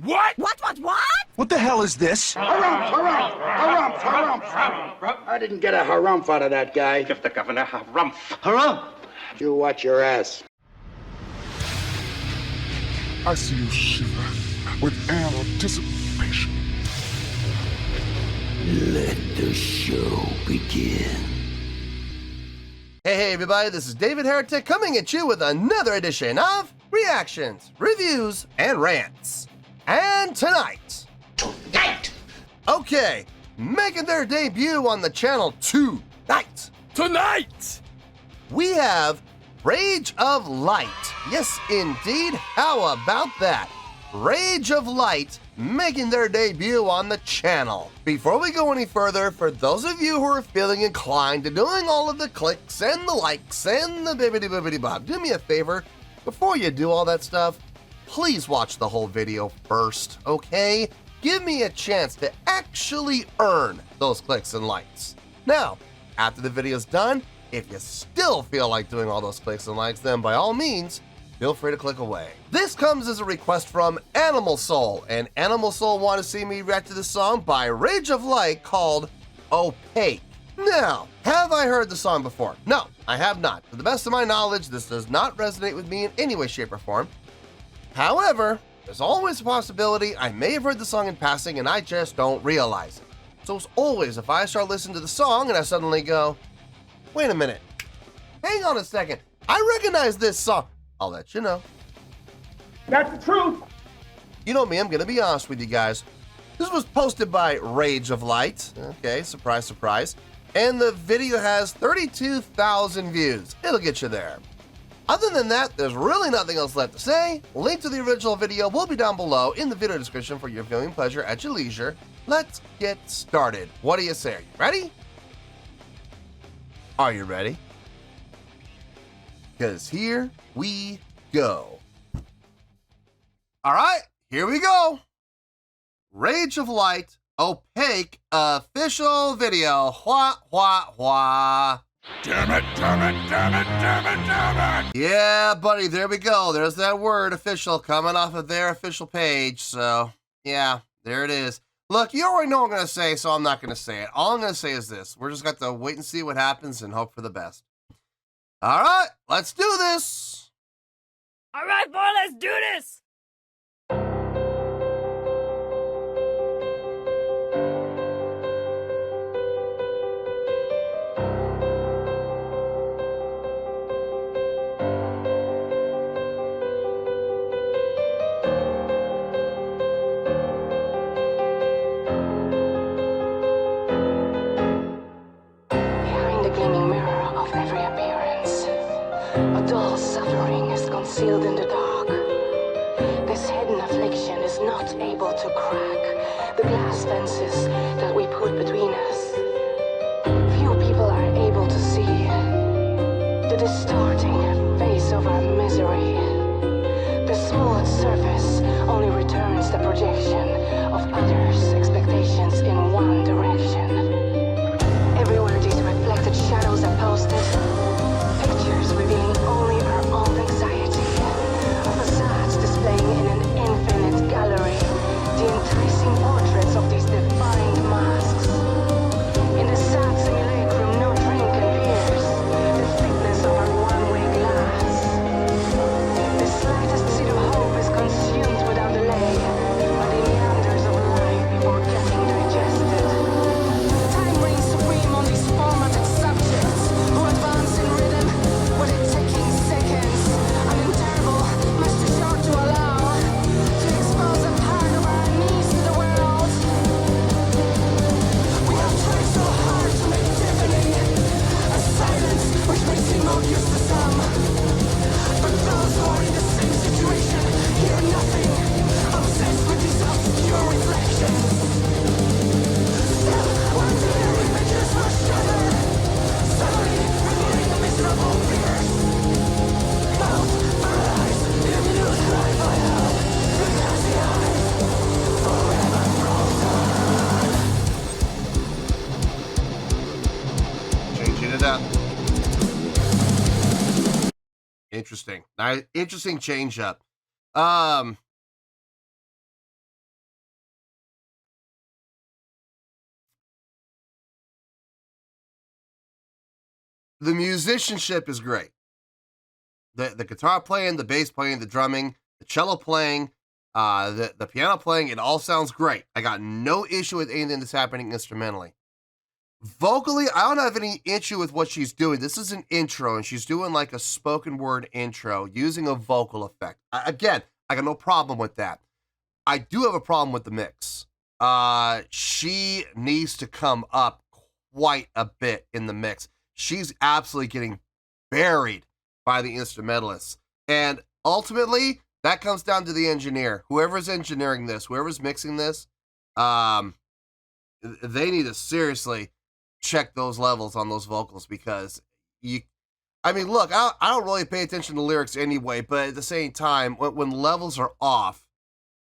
What? What? What the hell is this? Harumph. I didn't get a harumph out of that guy. Give the governor harumph. Harumph! You watch your ass. I see you shiver with anticipation. Let the show begin. Hey everybody, this is David Heretic coming at you with another edition of Reactions, Reviews, and Rants. And tonight, okay, making their debut on the channel tonight, we have Rage of Light. Yes, indeed. How about that? Rage of Light making their debut on the channel. Before we go any further, for those of you who are feeling inclined to doing all of the clicks and the likes and the bibbidi-bobbidi-bob, do me a favor. Before you do all that stuff, please watch the whole video first, okay? Give me a chance to actually earn those clicks and likes. Now, after the video's done, if you still feel like doing all those clicks and likes, then by all means, feel free to click away. This comes as a request from Animal Soul, and Animal Soul want to see me react to the song by Rage of Light called Opaque. Now, have I heard the song before? No, I have not. To the best of my knowledge, this does not resonate with me in any way, shape, or form. However, there's always a possibility I may have heard the song in passing and I just don't realize it. So as always, if I start listening to the song and I suddenly go, wait a minute, hang on a second, I recognize this song, I'll let you know. That's the truth. You know me, I'm gonna be honest with you guys. This was posted by Rage of Light. Okay, surprise, surprise. And the video has 32,000 views. It'll get you there. Other than that, there's really nothing else left to say. Link to the original video will be down below in the video description for your viewing pleasure at your leisure. Let's get started. What do you say? Are you ready? Are you ready? Because here we go. All right, here we go. Rage of Light, Opaque, official video. Wah. Damn it. Yeah, buddy, there we go. There's that word, official, coming off of their official page. So, yeah, there it is. Look, you already know what I'm going to say, so I'm not going to say it. All I'm going to say is this. We're just got to wait and see what happens and hope for the best. All right, let's do this. All right, boy, let's do this. Concealed in the dark. This hidden affliction is not able to crack the glass fences that we put between us. Few people are able to see the distorting face of our misery. The smooth surface only returns the projection of others' expectations in one direction. Everywhere these reflected shadows are posted, pictures revealing only our own anxiety. Displaying in an infinite gallery the enticing portraits of these defined masks. In the sad simulacrum, no drink can pierce the thickness of our one-way glass. The slightest seed of hope is consumed without delay by the meanders of life before getting digested. Time reigns supreme on these formatted subjects who advance in rhythm with it taking seconds. An interval must be short to allow to expose a part of our needs to the world. We have tried so hard to make deafening a silence which may seem obvious to some, but those who are in the same situation hear nothing, obsessed with these obscure reflections. Still, one clear images must shudder, suddenly revealing the miserable fears. Bound, paralyzed, in a minute cry by help, the glassy eyes, forever frozen. Changing it up. Interesting. Interesting change up. The musicianship is great. The guitar playing, the bass playing, the drumming, the cello playing, the piano playing, it all sounds great. I got no issue with anything that's happening instrumentally. Vocally, I don't have any issue with what she's doing. This is an intro, and she's doing like a spoken word intro using a vocal effect. Again, I got no problem with that. I do have a problem with the mix. She needs to come up quite a bit in the mix. She's absolutely getting buried by the instrumentalists. And ultimately, that comes down to the engineer. Whoever's engineering this, whoever's mixing this, they need to seriously check those levels on those vocals, because look, I don't really pay attention to lyrics anyway, but at the same time, when levels are off,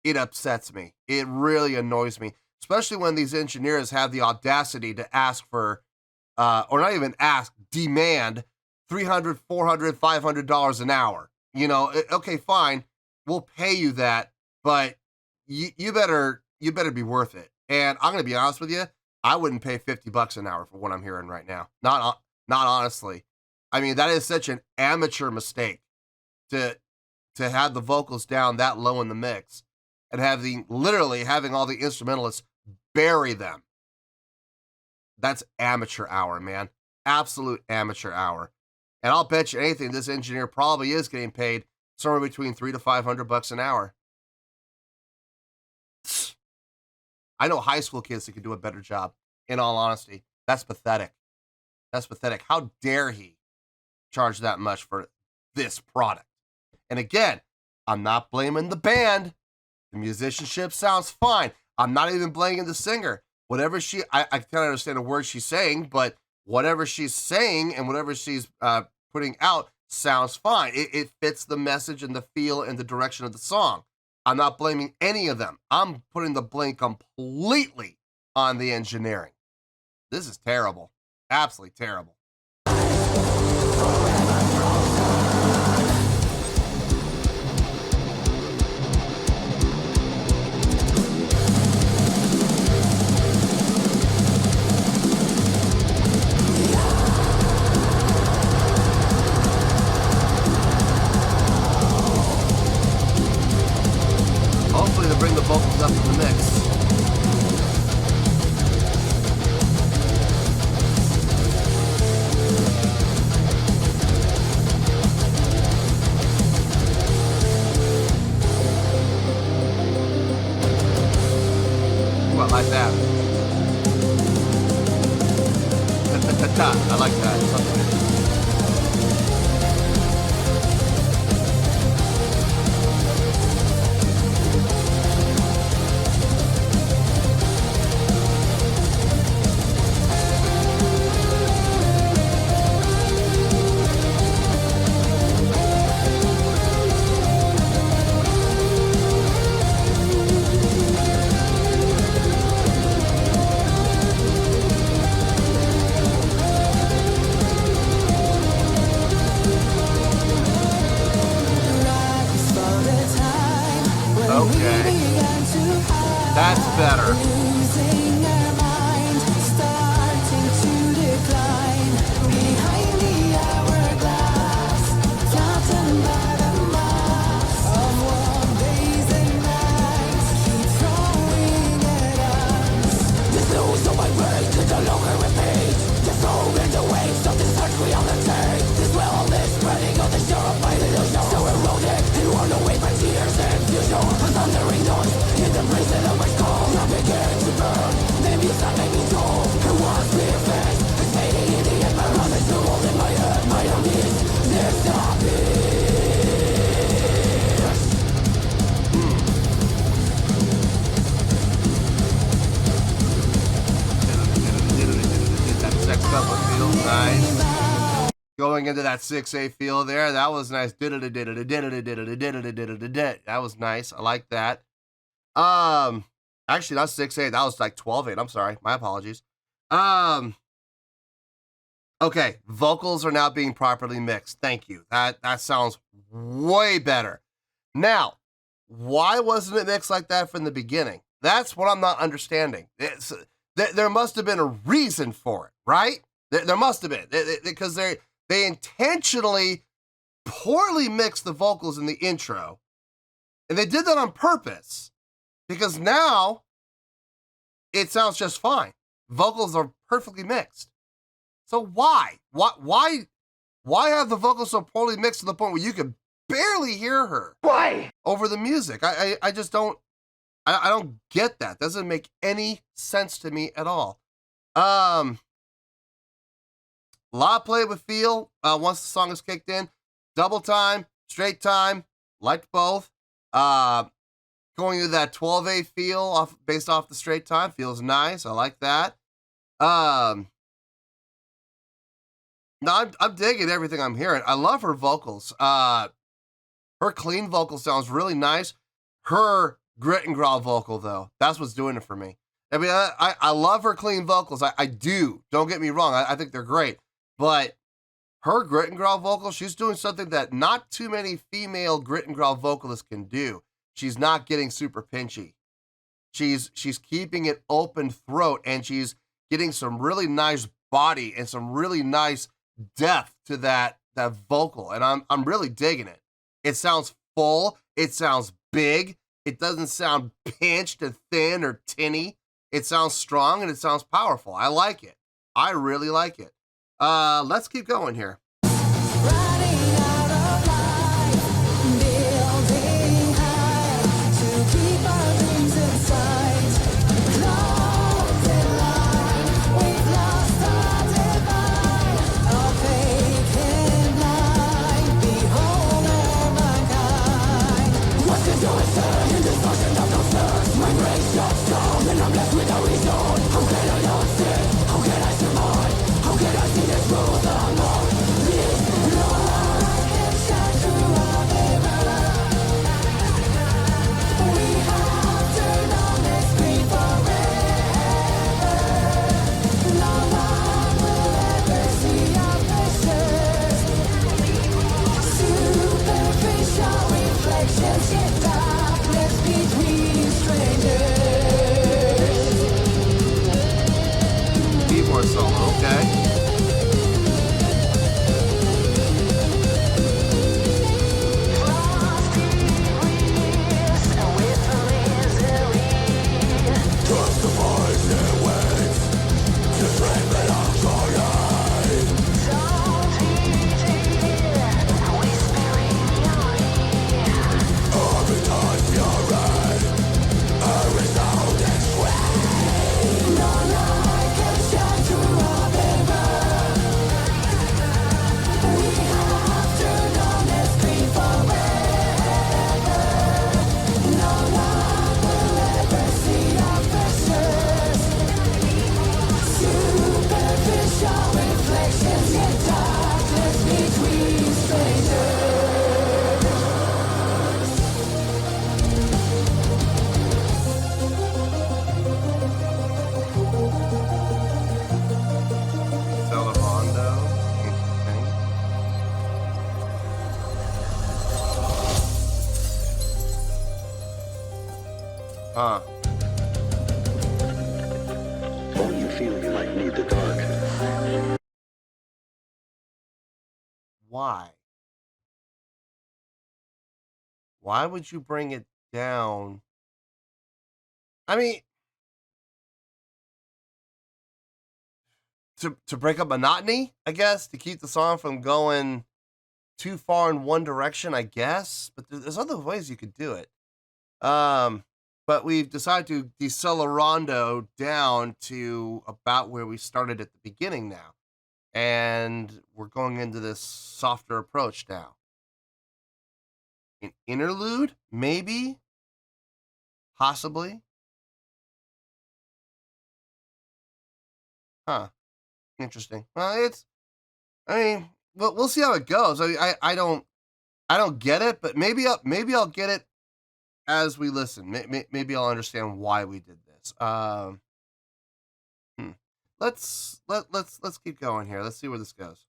it upsets me. It really annoys me, especially when these engineers have the audacity to ask for, or not even ask, demand $300, $400, $500 an hour. You know, okay, fine, we'll pay you that, but you better be worth it. And I'm gonna be honest with you, I wouldn't pay $50 an hour for what I'm hearing right now. Not honestly. I mean, that is such an amateur mistake to have the vocals down that low in the mix and literally having all the instrumentalists bury them. That's amateur hour, man. Absolute amateur hour. And I'll bet you anything, this engineer probably is getting paid somewhere between $300 to $500 an hour. I know high school kids that could do a better job, in all honesty. That's pathetic. That's pathetic. How dare he charge that much for this product? And again, I'm not blaming the band. The musicianship sounds fine. I'm not even blaming the singer. Whatever I can't understand a word she's saying, but whatever she's saying and whatever she's putting out sounds fine. It fits the message and the feel and the direction of the song. I'm not blaming any of them. I'm putting the blame completely on the engineering. This is terrible. Absolutely terrible. Hopefully they bring the vocals up in the mix. Ooh, I like that. I like that. That's better. Going into that 6/8 feel there, that was nice. That was nice. I like that. Actually, not 6/8. That was like 12/8. I'm sorry. My apologies. Okay, vocals are now being properly mixed. Thank you. That sounds way better. Now, why wasn't it mixed like that from the beginning? That's what I'm not understanding. There must have been a reason for it, right? There must have been, because they intentionally poorly mixed the vocals in the intro. And they did that on purpose because now it sounds just fine. Vocals are perfectly mixed. So why? Why have the vocals so poorly mixed to the point where you can barely hear her? Why? Over the music. I just don't, I don't get that. Doesn't make any sense to me at all. A lot of play with feel once the song is kicked in. Double time, straight time, liked both. Going to that 12/8 feel based off the straight time feels nice. I like that. No, I'm digging everything I'm hearing. I love her vocals. Her clean vocal sounds really nice. Her grit and growl vocal, though, that's what's doing it for me. I mean, I love her clean vocals. I do. Don't get me wrong. I think they're great. But her grit and growl vocal, she's doing something that not too many female grit and growl vocalists can do. She's not getting super pinchy. She's keeping it open throat, and she's getting some really nice body and some really nice depth to that vocal. And I'm really digging it. It sounds full. It sounds big. It doesn't sound pinched and thin or tinny. It sounds strong and it sounds powerful. I like it. I really like it. Let's keep going here. Keyboard solo, okay. Huh. Don't you feel you might need the dark? Why? Why would you bring it down? I mean, to break up monotony, I guess, to keep the song from going too far in one direction, I guess. But there's other ways you could do it. But we've decided to decelerando down to about where we started at the beginning now. And we're going into this softer approach now. An interlude? Maybe? Possibly? Huh. Interesting. Well, we'll see how it goes. I don't get it, but maybe I'll get it as we listen. Maybe I'll understand why we did this. Let's keep going here. Let's see where this goes.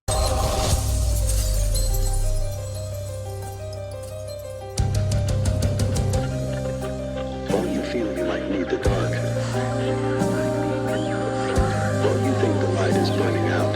Don't you feel you might need the dark? Don't you think the light is burning out?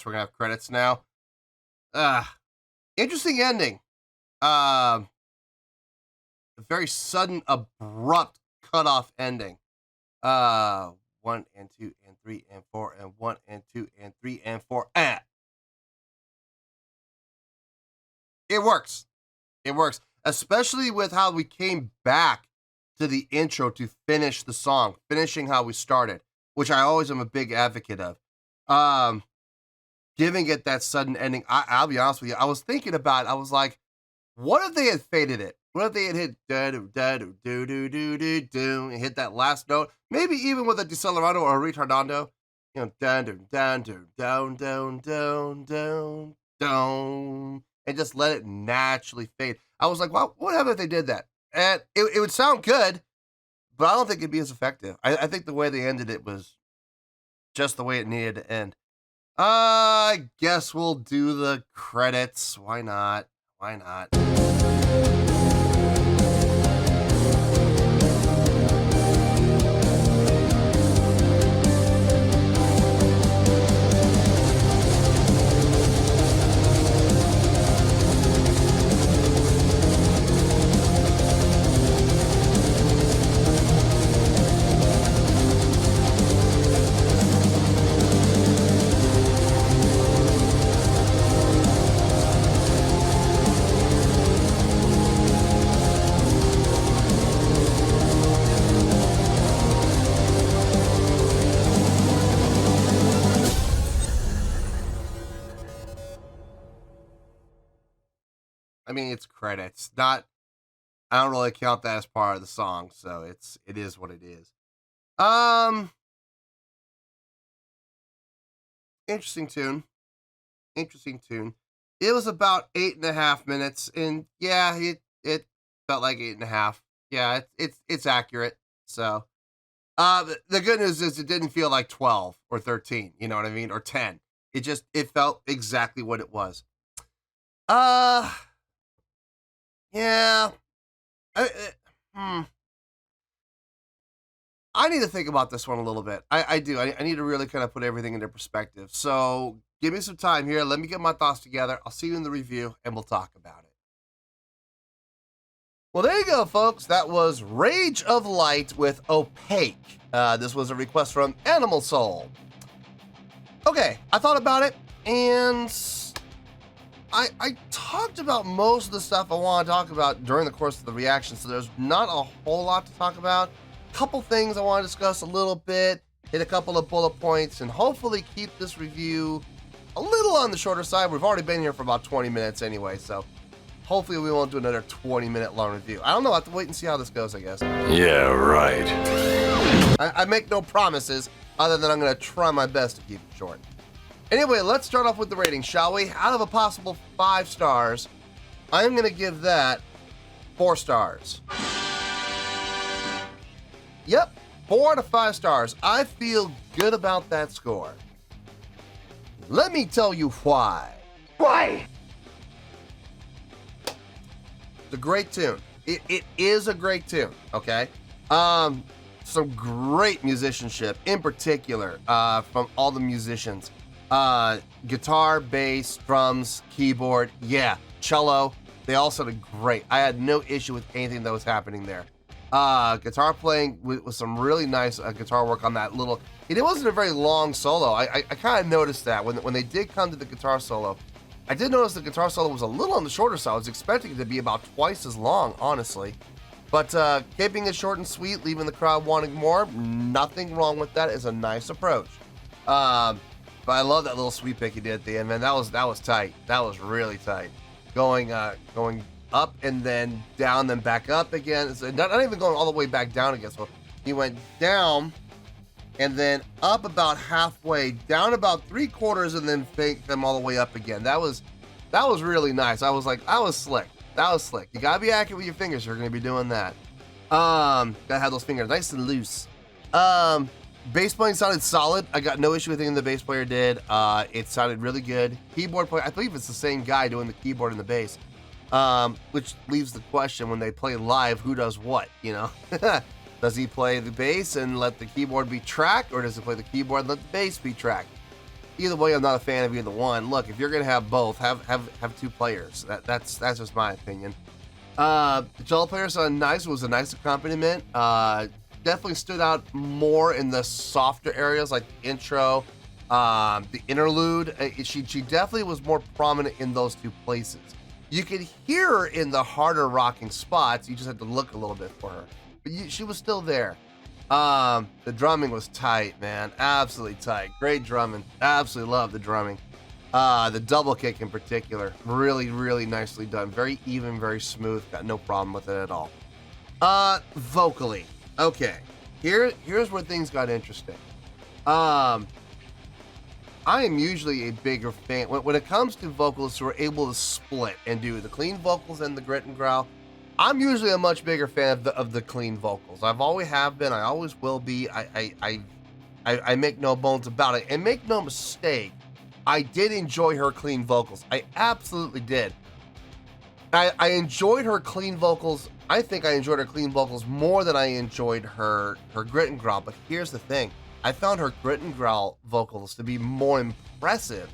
guess we're gonna have credits now. Interesting ending. A very sudden, abrupt cutoff ending. 1 and 2 and 3 and 4 and 1 and 2 and 3 and 4. It works. It works, especially with how we came back to the intro to finish the song, finishing how we started, which I always am a big advocate of. Giving it that sudden ending. I'll be honest with you. I was thinking about it. I was like, what if they had faded it? What if they had hit do and hit that last note? Maybe even with a decelerando or a retardando. You know, down, and just let it naturally fade. I was like, well, what if they did that? And it would sound good, but I don't think it'd be as effective. I think the way they ended it was just the way it needed to end. I guess we'll do the credits. Why not? Why not? I mean, it's credits. I don't really count that as part of the song, so it is what it is. Interesting tune. Interesting tune. It was about 8.5 minutes, and yeah, it felt like 8.5. Yeah, it's accurate. So, the good news is it didn't feel like 12 or 13. You know what I mean? Or 10. It felt exactly what it was. Yeah. I need to think about this one a little bit. I do. I need to really kind of put everything into perspective. So give me some time here. Let me get my thoughts together. I'll see you in the review, and we'll talk about it. Well, there you go, folks. That was Rage of Light with Opaque. This was a request from Animal Soul. Okay, I thought about it, and I talked about most of the stuff I want to talk about during the course of the reaction, so there's not a whole lot to talk about. Couple things I want to discuss a little bit, hit a couple of bullet points, and hopefully keep this review a little on the shorter side. We've already been here for about 20 minutes anyway, so hopefully we won't do another 20-minute long review. I don't know. I have to wait and see how this goes, I guess. Yeah, right. I make no promises other than I'm going to try my best to keep it short. Anyway, let's start off with the rating, shall we? Out of a possible 5 stars, I'm going to give that 4 stars. Yep, 4 out of 5 stars. I feel good about that score. Let me tell you why. Why? It's a great tune. It is a great tune, okay? Some great musicianship, in particular, from all the musicians. Guitar, bass, drums, keyboard, yeah, cello, they all sounded great. I had no issue with anything that was happening there. Guitar playing with some really nice guitar work on that little, it wasn't a very long solo. I kind of noticed that when they did come to the guitar solo, I did notice the guitar solo was a little on the shorter side. I was expecting it to be about twice as long, honestly. But keeping it short and sweet, leaving the crowd wanting more, nothing wrong with that. Is a nice approach. But I love that little sweep pick he did at the end, man. That was tight. That was really tight. Going up and then down, then back up again. So not even going all the way back down again. So he went down and then up about halfway, down about 3/4, and then faked them all the way up again. That was really nice. I was slick. That was slick. You gotta be accurate with your fingers if you're gonna be doing that. Gotta have those fingers nice and loose. Bass playing sounded solid. I got no issue with anything the bass player did. It sounded really good. Keyboard player, I believe it's the same guy doing the keyboard and the bass. Which leaves the question, when they play live, who does what, you know? Does he play the bass and let the keyboard be tracked, or does he play the keyboard and let the bass be tracked? either way, I'm not a fan of either one. Look, if you're gonna have both, have two players. That's just my opinion. The cello player sounded nice. It was a nice accompaniment. Definitely stood out more in the softer areas like the intro, the interlude. She definitely was more prominent in those two places. You could hear her in the harder rocking spots. You just had to look a little bit for her, but she was still there. The drumming was tight, man. Absolutely tight. Great drumming. Absolutely love the drumming. The double kick in particular, really, really nicely done. Very even, very smooth. Got no problem with it at all. Vocally, okay. Here's where things got interesting. I am usually a bigger fan when it comes to vocalists who are able to split and do the clean vocals and the grit and growl. I'm usually a much bigger fan of the clean vocals. I've always have been. I always will be. I make no bones about it. And make no mistake, I did enjoy her clean vocals. I absolutely did. I enjoyed her clean vocals. I think I enjoyed her clean vocals more than I enjoyed her grit and growl. But here's the thing. I found her grit and growl vocals to be more impressive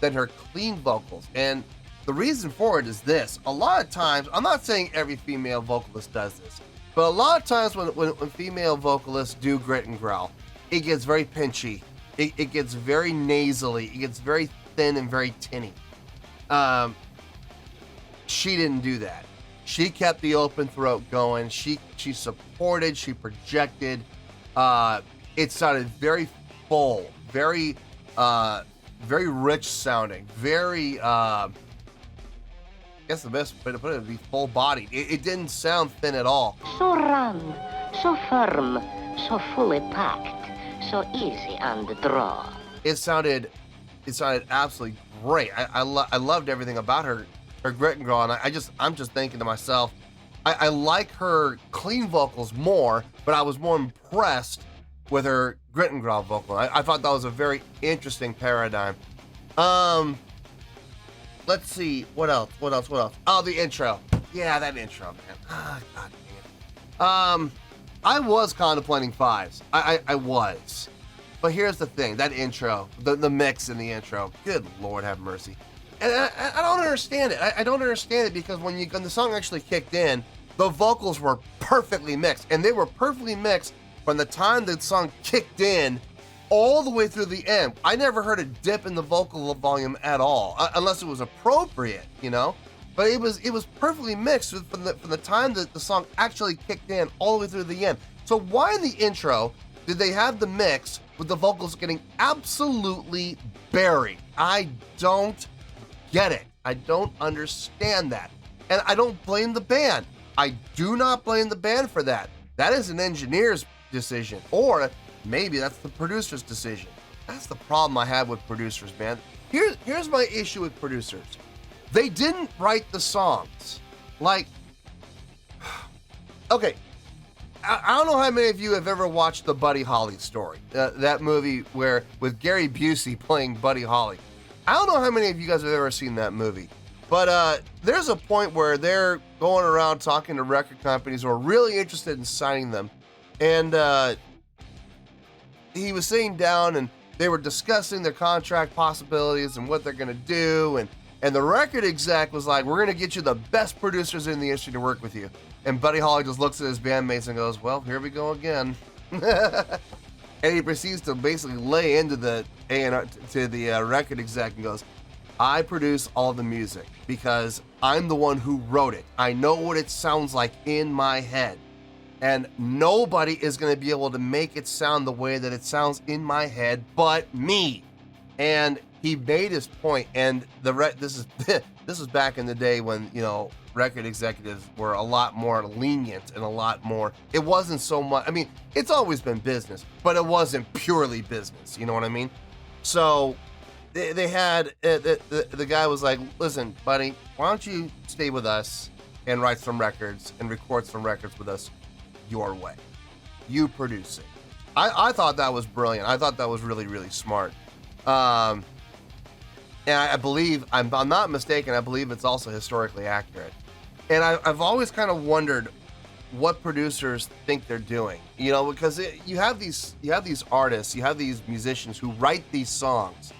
than her clean vocals. And the reason for it is this. A lot of times, I'm not saying every female vocalist does this, but a lot of times when female vocalists do grit and growl, it gets very pinchy. It gets very nasally. It gets very thin and very tinny. She didn't do that. She kept the open throat going. She supported, she projected. It sounded very full, very rich sounding, very, I guess the best way to put it would be full bodied. It didn't sound thin at all. So round, so firm, so fully packed, so easy on the draw. It sounded absolutely great. I loved everything about her grit and growl, and I'm just thinking to myself, I like her clean vocals more, but I was more impressed with her grit and growl vocal. I thought that was a very interesting paradigm. Let's see, what else? Oh, the intro. Yeah, that intro, man. God dang it. I was contemplating fives. I was. But here's the thing, that intro, the mix in the intro, good Lord have mercy. And I don't understand it. I don't understand it because when the song actually kicked in, the vocals were perfectly mixed. And they were perfectly mixed from the time the song kicked in all the way through the end. I never heard a dip in the vocal volume at all, unless it was appropriate, you know? But it was perfectly mixed from the time that the song actually kicked in all the way through the end. So why in the intro did they have the mix with the vocals getting absolutely buried? I don't get it. I don't understand that. And I don't blame the band. I do not blame the band for that. That is an engineer's decision, or maybe that's the producer's decision. That's the problem I have with producers, man. Here's my issue with producers. They didn't write the songs. Like, okay, I don't know how many of you have ever watched the Buddy Holly story, that movie with Gary Busey playing Buddy Holly. I don't know how many of you guys have ever seen that movie, but there's a point where they're going around talking to record companies who are really interested in signing them. And he was sitting down and they were discussing their contract possibilities and what they're going to do. And the record exec was like, we're going to get you the best producers in the industry to work with you. And Buddy Holly just looks at his bandmates and goes, well, here we go again. And he proceeds to basically lay into the A&R to the record exec and goes, I produce all the music because I'm the one who wrote it. I know what it sounds like in my head. And nobody is going to be able to make it sound the way that it sounds in my head but me. And he made his point. And this is back in the day when, you know, record executives were a lot more lenient and a lot more. It wasn't so much. I mean, it's always been business, but it wasn't purely business. You know what I mean? So they had the guy was like, listen, buddy, why don't you stay with us and write some records and record some records with us your way. You produce it. I thought that was brilliant. I thought that was really, really smart. And I believe, I'm not mistaken, I believe it's also historically accurate. And I've always kind of wondered what producers think they're doing, you know, because you have these artists, you have these musicians who write these songs,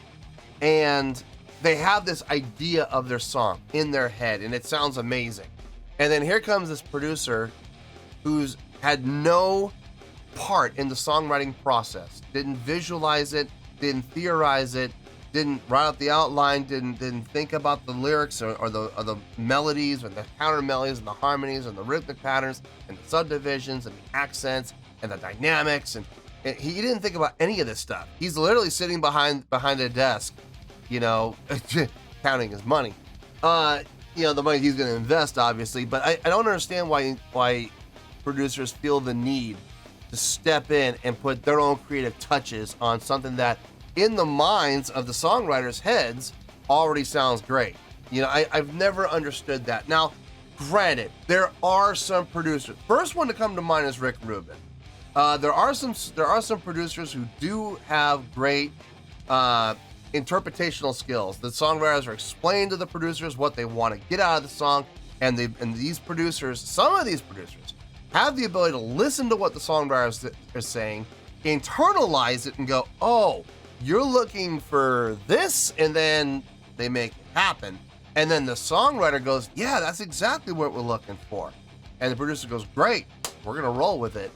and they have this idea of their song in their head, and it sounds amazing. And then here comes this producer who's had no part in the songwriting process, didn't visualize it, didn't theorize it, didn't write out the outline, didn't think about the lyrics or the melodies or the counter melodies and the harmonies and the rhythmic patterns and the subdivisions and the accents and the dynamics, and he didn't think about any of this stuff. He's literally sitting behind a desk, you know, counting his money. You know, the money he's going to invest, obviously, but I don't understand why producers feel the need to step in and put their own creative touches on something that, in the minds of the songwriters' heads, already sounds great. You know, I've never understood that. Now, granted, there are some producers. First one to come to mind is Rick Rubin. There are some producers who do have great interpretational skills. The songwriters are explaining to the producers what they want to get out of the song, and these producers, some of these producers, have the ability to listen to what the songwriters are saying, internalize it, and go, "Oh, you're looking for this," and then they make it happen. And then the songwriter goes, "Yeah, that's exactly what we're looking for," and the producer goes, "Great, we're gonna roll with it."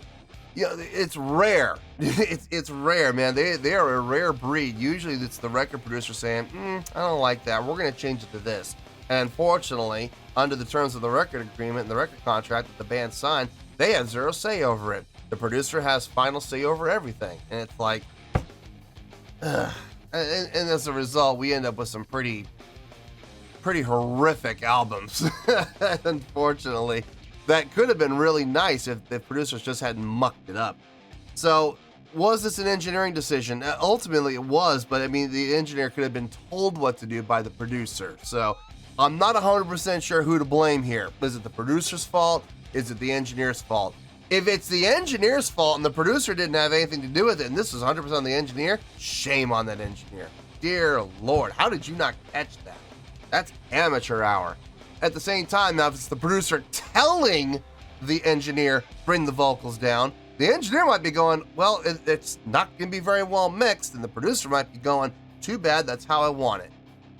Yeah, it's rare. It's rare, man. They are a rare breed. Usually it's the record producer saying, "I don't like that. We're going to change it to this." And unfortunately, under the terms of the record agreement and the record contract that the band signed, they have zero say over it. The producer has final say over everything. And it's like, and as a result, we end up with some pretty horrific albums, unfortunately. That could have been really nice if the producers just hadn't mucked it up. So, was this an engineering decision? Ultimately, it was, but I mean, the engineer could have been told what to do by the producer. So, I'm not 100% sure who to blame here. Is it the producer's fault? Is it the engineer's fault? If it's the engineer's fault and the producer didn't have anything to do with it, and this is 100% the engineer, shame on that engineer. Dear Lord, how did you not catch that? That's amateur hour. At the same time, now if it's the producer telling the engineer, bring the vocals down, the engineer might be going, "Well, it's not going to be very well mixed," and the producer might be going, "Too bad, that's how I want it."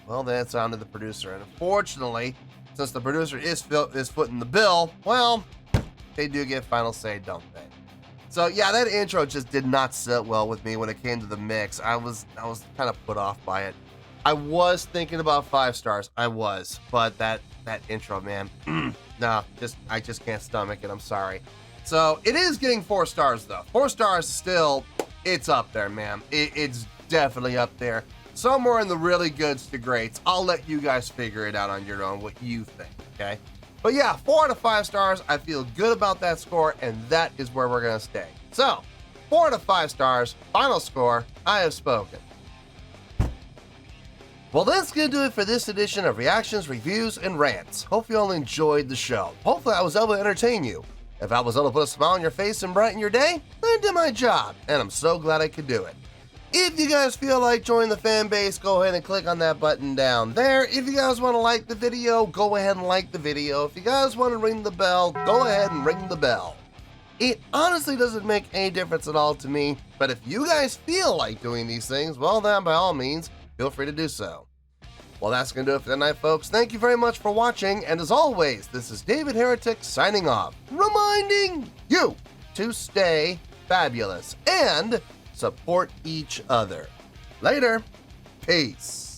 Well, then it's on to the producer. And unfortunately, since the producer is footing the bill, well, they do get final say, don't they? So yeah, that intro just did not sit well with me when it came to the mix. I was kind of put off by it. I was thinking about 5 stars. I was, but that intro, man, no, I just can't stomach it. I'm sorry. So it is getting 4 stars though. 4 stars still, it's up there, man. It's definitely up there. Somewhere in the really goods to greats. I'll let you guys figure it out on your own, what you think, okay? But yeah, 4 out of 5 stars. I feel good about that score, and that is where we're gonna stay. So, 4 out of 5 stars, final score, I have spoken. Well, that's going to do it for this edition of Reactions, Reviews, and Rants. Hope you all enjoyed the show. Hopefully I was able to entertain you. If I was able to put a smile on your face and brighten your day, I did my job, and I'm so glad I could do it. If you guys feel like joining the fan base, go ahead and click on that button down there. If you guys want to like the video, go ahead and like the video. If you guys want to ring the bell, go ahead and ring the bell. It honestly doesn't make any difference at all to me, but if you guys feel like doing these things, well then, by all means, feel free to do so. Well, that's going to do it for tonight, folks. Thank you very much for watching, and as always, this is David Heretic signing off, reminding you to stay fabulous and support each other. Later. Peace.